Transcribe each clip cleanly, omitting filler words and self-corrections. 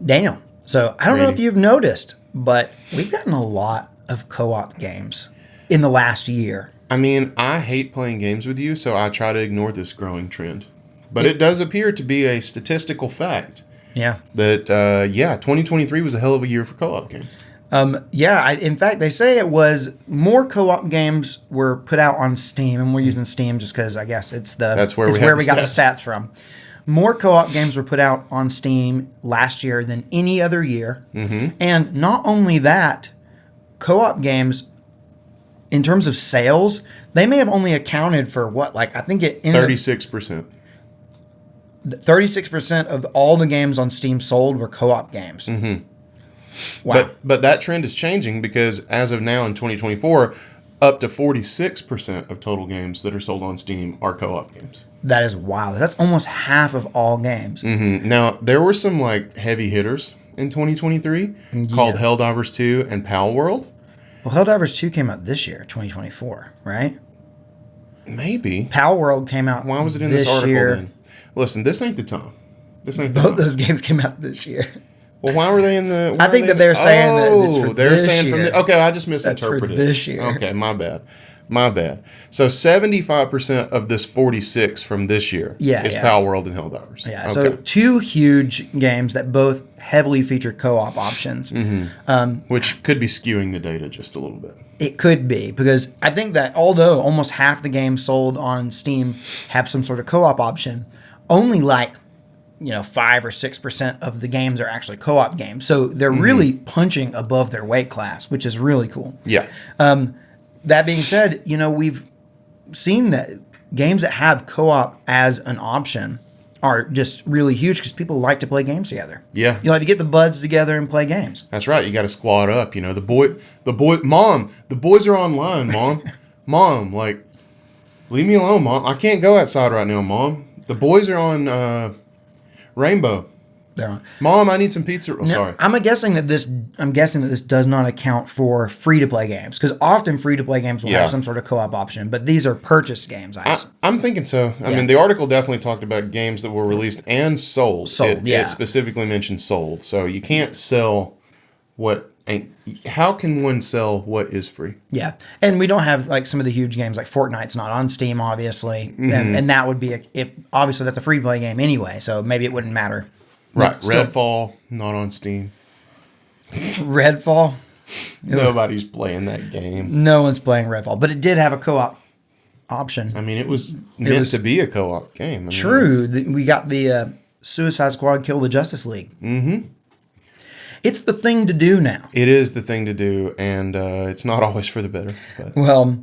Daniel. So I don't know if Randy. you've noticed, but we've gotten a lot of co-op games in the last year. I mean, I hate playing games with you, so I try to ignore this growing trend. But it does appear to be a statistical fact Yeah. that, 2023 was a hell of a year for co-op games. In fact, they say it was more co-op games were put out on Steam, and we're using Steam just because I guess That's where it's we have where the we got the stats. stats from. More co-op games were put out on Steam last year than any other year, and not only that, co-op games, in terms of sales, they may have only accounted for what, like I think it ended 36%. 36% of all the games on Steam sold were co-op games. Wow. But that trend is changing because as of now in 2024, up to 46% of total games that are sold on Steam are co-op games. That is wild. That's almost half of all games. Now, there were some like heavy hitters in 2023 called Helldivers 2 and Pal World. Well, Helldivers 2 came out this year, 2024, right? Maybe. Pal World came out Why was it in this article year. then? Listen, this ain't the time. This ain't the Both time. those games came out this year. Well, why were they in the? I think that they're saying that it's for they're this saying year. okay, I just That's for misinterpreted. this year. Okay, my bad. So 75% of this 46 from this year is Pal World and Helldivers. Yeah, Okay. so two huge games that both heavily feature co-op options. Which could be skewing the data just a little bit. It could be, because I think that although almost half the games sold on Steam have some sort of co-op option, only 5 or 6% of the games are actually co-op games. So they're really punching above their weight class, which is really cool. Yeah. That being said, we've seen that games that have co-op as an option are just really huge because people like to play games together. Yeah. You like to get the buds together and play games. That's right. You got to squad up. Mom, the boys are online, Mom. Mom, leave me alone, Mom. I can't go outside right now, Mom. The boys are on Rainbow. They're on. Mom, I need some pizza. Oh, sorry. I'm guessing that this does not account for free-to-play games, because often free-to-play games will have some sort of co-op option, but these are purchase games. I'm thinking so. I mean, the article definitely talked about games that were released and sold. It specifically mentioned sold. So you can't sell what ain't. How can one sell what is free? Yeah, and we don't have some of the huge games like Fortnite's not on Steam, obviously, and that would be if obviously that's a free-to-play game anyway, so maybe it wouldn't matter. Right, Redfall not on Steam. Redfall. Nobody's playing that game. No one's playing Redfall, but it did have a co-op option. I mean, it was meant to be a co-op game. True. We got the Suicide Squad Kill the Justice League. Mm-hmm. It's the thing to do now. It is the thing to do, and it's not always for the better. But. Well,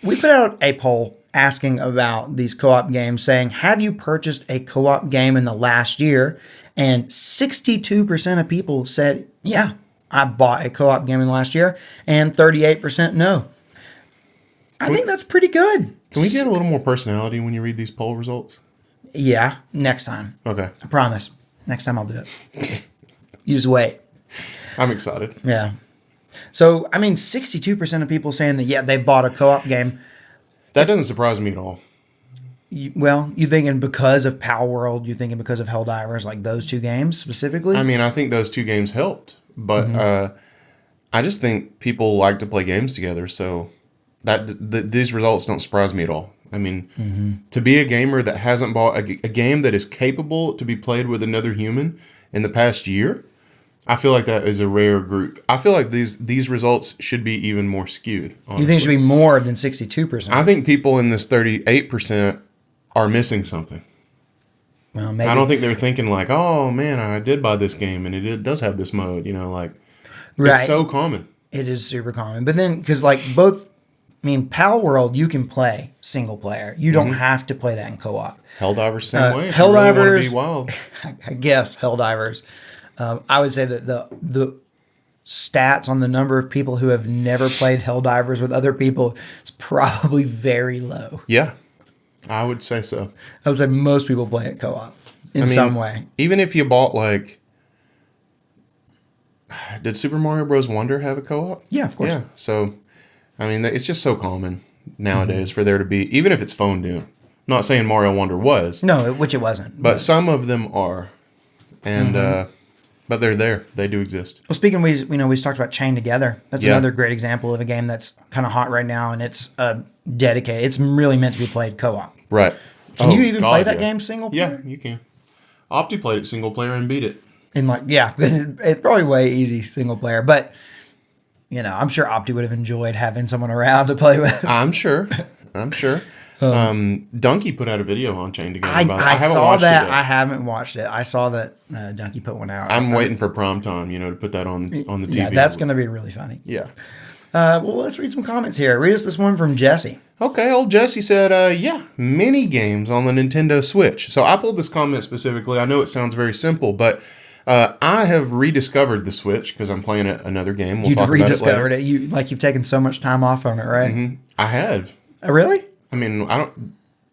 we put out a poll asking about these co-op games, saying, have you purchased a co-op game in the last year? And 62% of people said, yeah, I bought a co-op game in the last year, and 38% no. I think that's pretty good. Can we get a little more personality when you read these poll results? Yeah, next time. Okay. I promise. Next time I'll do it. You just wait. I'm excited. Yeah. So, 62% of people saying that, they bought a co-op game. That doesn't surprise me at all. You thinking because of Pal World, you thinking because of Helldivers, like those two games specifically? I think those two games helped, but I just think people like to play games together, so these results don't surprise me at all. To be a gamer that hasn't bought a game that is capable to be played with another human in the past year, I feel like that is a rare group. I feel like these results should be even more skewed, honestly. You think it should be more than 62%? I think people in this 38% are missing something. Well, maybe. I don't think they're thinking like, oh, man, I did buy this game, and it does have this mode. Right. It's so common. It is super common. But then, because Pal World, you can play single player. You don't have to play that in co-op. Helldivers, same way. Helldivers, you really want to be wild. I guess, Helldivers. I would say that the stats on the number of people who have never played Helldivers with other people is probably very low. Yeah, I would say so. I would say most people play it co-op in some way. Even if you bought did Super Mario Bros. Wonder have a co-op? Yeah, of course. Yeah, so, it's just so common nowadays for there to be, even if it's phone doom. I'm not saying Mario Wonder was. No, which it wasn't. But some of them are. and but they're there. They do exist. Well, speaking of, we talked about Chained Together. That's Yeah. another great example of a game that's kind of hot right now, and it's dedicated. It's really meant to be played co-op. Right. Can you even play that game single player? Yeah, you can. Opti played it single player and beat it. And it's probably way easy single player, but I'm sure Opti would have enjoyed having someone around to play with. I'm sure. Donkey put out a video on Chained Together. I haven't saw watched that. it yet. I haven't watched it. I saw that Donkey put one out. I'm waiting for prime time, to put that on the TV. Yeah, that's going to be really funny. Yeah. Well, let's read some comments here. Read us this one from Jesse. Okay, old Jesse said, mini games on the Nintendo Switch. So I pulled this comment specifically. I know it sounds very simple, but I have rediscovered the Switch because I'm playing another game. We'll You've talk about it rediscovered later. it. You've taken so much time off from it, right? Mm-hmm. I have. Really? I mean,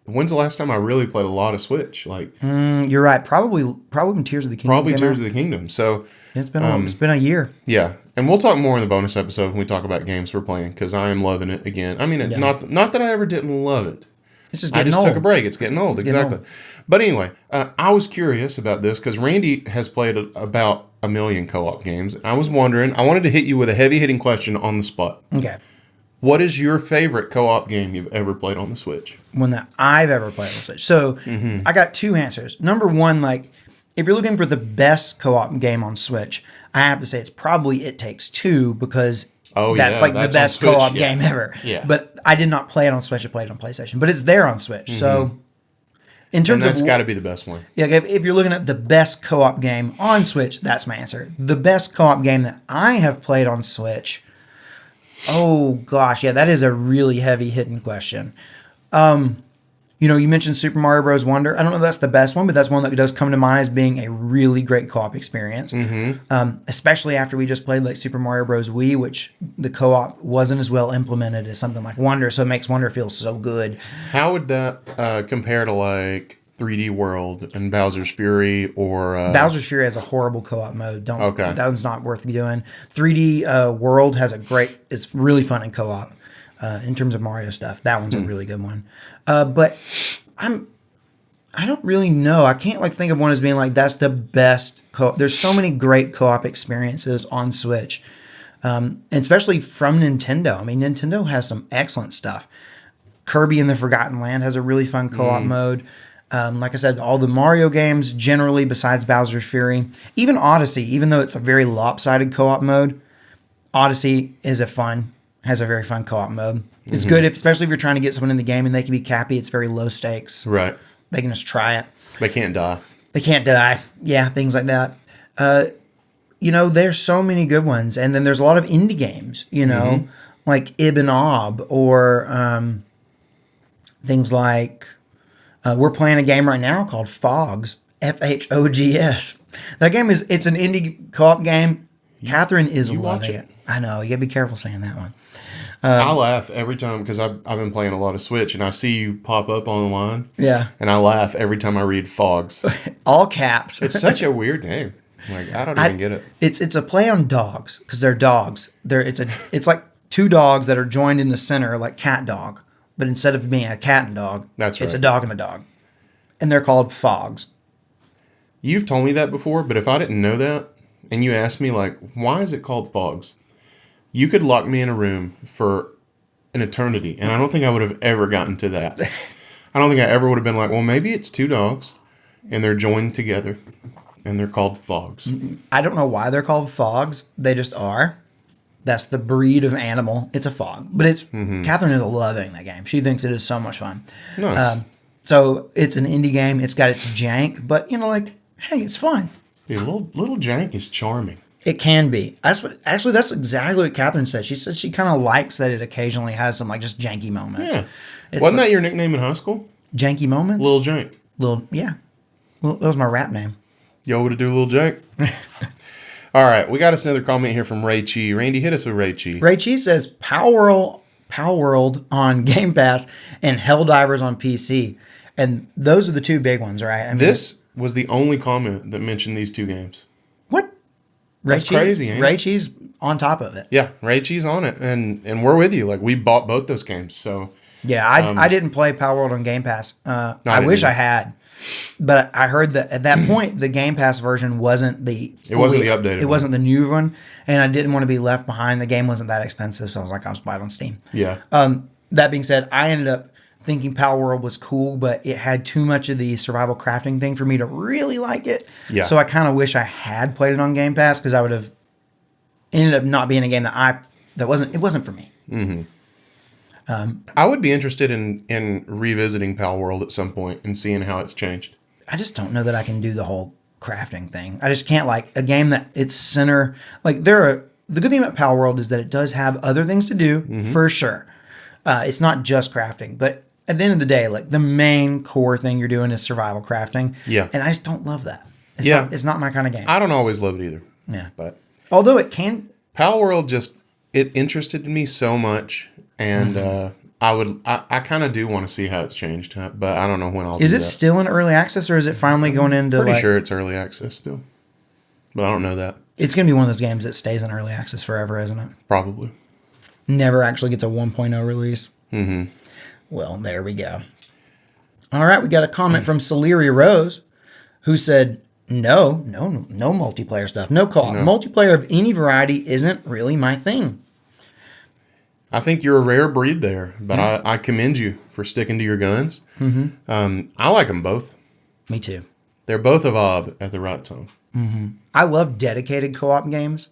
when's the last time I really played a lot of Switch? Like, You're right. Probably when Tears of the Kingdom. probably came Tears out. of the Kingdom. So It's been a year. yeah, and we'll talk more in the bonus episode when we talk about games we're playing because I am loving it again. I mean, not that I ever didn't love it. It's just I getting just old. took a break. It's getting old. getting Exactly. old. But anyway, I was curious about this because Randy has played about 1 million co-op games. I was wondering, I wanted to hit you with a heavy-hitting question on the spot. Okay. What is your favorite co-op game you've ever played on the Switch? One that I've ever played on the Switch. So I got two answers. Number one, if you're looking for the best co-op game on Switch, I have to say it's probably It Takes Two because that's that's the on best Switch, co-op yeah. game ever. Yeah. But I did not play it on Switch. I played it on PlayStation. But it's there on Switch. So in And terms that's of got to be the best one. if you're looking at the best co-op game on Switch, that's my answer. The best co-op game that I have played on Switch. Oh gosh, yeah, that is a really heavy hitting question. You mentioned Super Mario Bros. Wonder. I don't know if that's the best one, but that's one that does come to mind as being a really great co-op experience. Especially after we just played Super Mario Bros. Wii, which the co-op wasn't as well implemented as something like Wonder, so it makes Wonder feel so good. How would that compare to 3D World and Bowser's Fury or Bowser's Fury has a horrible co-op mode. Okay. That one's not worth doing. 3D World has it's really fun in co-op. In terms of Mario stuff, that one's a really good one. But I don't really know. I can't think of one as being that's the best co-op. There's so many great co-op experiences on Switch, and especially from Nintendo. I mean, Nintendo has some excellent stuff. Kirby and the Forgotten Land has a really fun co-op mode. Like I said, all the Mario games generally, besides Bowser's Fury, even Odyssey, even though it's a very lopsided co-op mode, Odyssey has a very fun co-op mode. It's good, especially if you're trying to get someone in the game and they can be cappy. It's very low stakes. right? They can just try it. They can't die. They can't die. Yeah, things like that. There's so many good ones. And then there's a lot of indie games, like Ib and Ob or things like we're playing a game right now called Fogs, F-H-O-G-S. That game it's an indie co-op game. Catherine is watch loving it. it. I know. You got to be careful saying that one. I laugh every time because I've been playing a lot of Switch and I see you pop up on the line. Yeah. And I laugh every time I read Fogs. All caps. It's such a weird name. I don't even get it. It's a play on dogs because they're dogs. It's like two dogs that are joined in the center like cat dog, but instead of being a cat and dog, That's it's a right. dog and a dog, and they're called Fogs. You've told me that before, but if I didn't know that and you asked me why is it called Fogs? You could lock me in a room for an eternity, and I don't think I would have ever gotten to that. I don't think I ever would have been well, maybe it's two dogs, and they're joined together, and they're called Fogs. I don't know why they're called Fogs. They just are. That's the breed of animal. It's a fog, but it's Catherine is loving that game. She thinks it is so much fun. Nice. So it's an indie game. It's got its jank, but hey, it's fun. Dude, little Jank is charming. It can be. That's exactly what Catherine said. She said she kind of likes that it occasionally has some just janky moments. Yeah. It's Wasn't that your nickname in high school? janky moments? Little Jank. Yeah. Well, that was my rap name. Yo, what to do, Little Jank? All right, we got us another comment here from Ray Chi. Randy, hit us with Ray Chi. Ray Chi says Power World on Game Pass and Helldivers on PC. And those are the two big ones, right? I mean, This was the only comment that mentioned these two games. what? That's crazy, ain't it? Ray Chi's on top of it. Yeah, Ray Chi's on it, and we're with you. We bought both those games, so Yeah, I didn't play Power World on Game Pass. I wish I had, but I heard that at that point the Game Pass version wasn't the updated It wasn't the new one, and I didn't want to be left behind. The game wasn't that expensive, so I was like, I'll just buy it on Steam. Yeah. That being said, I ended up thinking Power World was cool, but it had too much of the survival crafting thing for me to really like it. Yeah. So I kind of wish I had played it on Game Pass because I would have ended up not being a game that wasn't for me. I would be interested in revisiting Power World at some point and seeing how it's changed. I just don't know that I can do the whole crafting thing. I just can't like a game that its center like the good thing about Power World is that it does have other things to do for sure. It's not just crafting, but at the end of the day, like the main core thing you're doing is survival crafting. Yeah. And I just don't love that. It's not my kind of game. I don't always love it either. Yeah. But Although it can. Power World it interested me so much, and I kind of do want to see how it's changed, but I don't know when I'll. Is do it that. still in early access, or is it finally going into? Pretty sure it's early access still, but I don't know that. It's going to be one of those games that stays in early access forever, isn't it? Probably. Never actually gets a 1.0 release. Mm-hmm. Well, there we go. All right, we got a comment from Celery Rose, who said, No multiplayer stuff, no co-op. No. Multiplayer of any variety isn't really my thing. I think you're a rare breed there, but I commend you for sticking to your guns. Mm-hmm. I like them both. Me too. They're both a vibe at the right time. I love dedicated co-op games.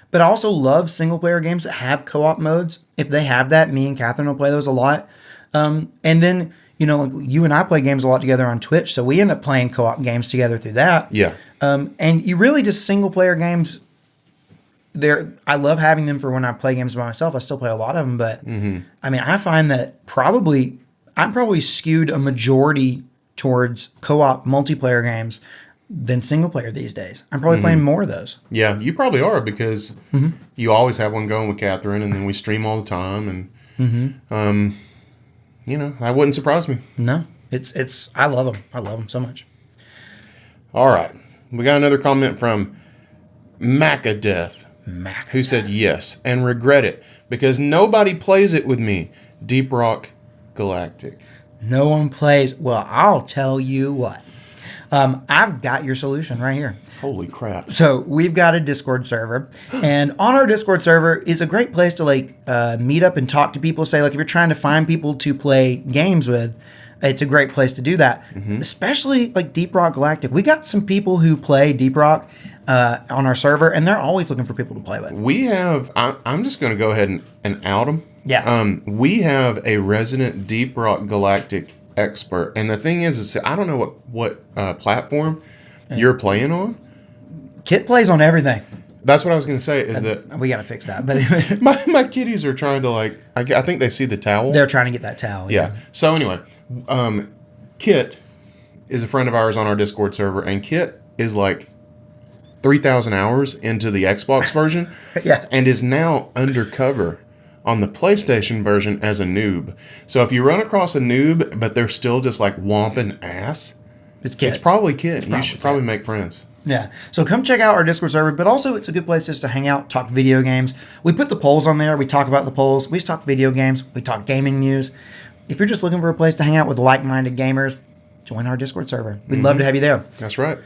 But I also love single player games that have co-op modes. If they have that, me and Catherine will play those a lot. And then, like you and I play games a lot together on Twitch, so we end up playing co-op games together through that. Yeah. And you really just single player games. I love having them for when I play games by myself. I still play a lot of them, but I mean, I find that I'm probably skewed a majority towards co-op multiplayer games than single player these days. I'm probably playing more of those. Yeah, you probably are because you always have one going with Catherine, and then we stream all the time, and that wouldn't surprise me. No, I love them. I love them so much. All right, we got another comment from Macadeth, who said yes and regret it because nobody plays it with me. Deep Rock Galactic. No one plays. Well, I'll tell you what. I've got your solution right here. Holy crap. So we've got a Discord server, and on our Discord server is a great place to meet up and talk to people. Say, if you're trying to find people to play games with, it's a great place to do that. Especially Deep Rock Galactic. We got some people who play Deep Rock on our server, and they're always looking for people to play with. We have, I'm just going to go ahead and out them. Yes. We have a resident Deep Rock Galactic expert, and the thing is I don't know what platform you're playing on. Kit plays on everything. That's what I was going to say. Is that we got to fix that? But my kitties are trying to I think they see the towel. They're trying to get that towel. Yeah. So anyway, Kit is a friend of ours on our Discord server, and Kit is 3,000 hours into the Xbox version, yeah, and is now undercover on the PlayStation version as a noob. So if you run across a noob, but they're still just whomping ass, it's Kit. It's probably Kit. You should probably make friends. Yeah. So come check out our Discord server, but also it's a good place just to hang out, talk video games. We put the polls on there. We talk about the polls. We just talk video games. We talk gaming news. If you're just looking for a place to hang out with like-minded gamers, join our Discord server. We'd love to have you there. That's right.